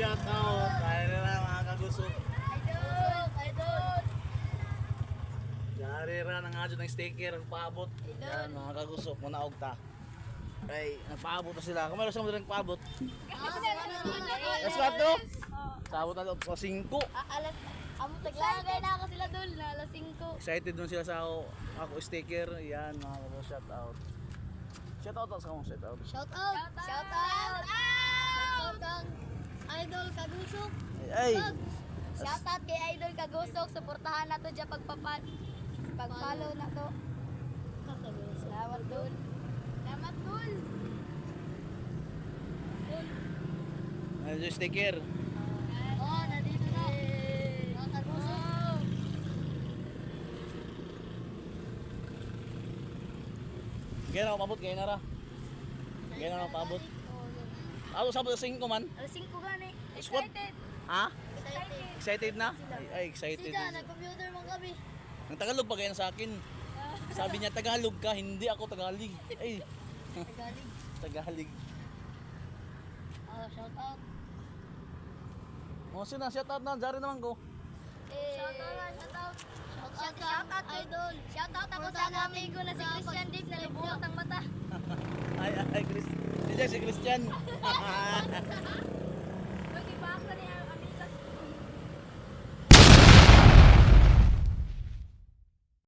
shout out. Kaya na mga kagusok. Idol. Dari ra nang adyo ng sticker paabot. Yan mga kagusok mo naog ta. Ay, nagpaabot na sila. Kumalo sa mo rin paabot. Alas 4. Sabot na sa 5. Alas, amo taglagay na ako sila dul na alas 5. Excited dun sila sa ako sticker. Yan mga kagusok, shout out. Shout out sa akong shout out. Shout out. Shout out. Idol Kagusok. Ay. Shout out kay Idol Kagusok. Suportahan na to dyan pag-follow na to. Salamat dul. Salamat dul. Ano yung sticker? Oh, nandito na. Mga Kagusok. Gaya na ako pabot, gaya na ra. Gaya na ako pabot. Ako sabot sa 5 man. Alas 5 gani. Squad. Excited. Ha? Excited. Excited na? Ay, excited. Sida, nag-computer mo kami. Ang Tagalog pa gaya sa akin. Sabi niya Tagalog ka, hindi ako Tagalog. Ay, Tagalig. Tagalog. Oh, shout out. Oh, sino? Shout out na. Dari naman ko. Shout out. Shout out, idol. Shout out ako sa amigo na si Christian Dave na nabuhat ang mata. Ay, Chris. Hindi siya si Christian.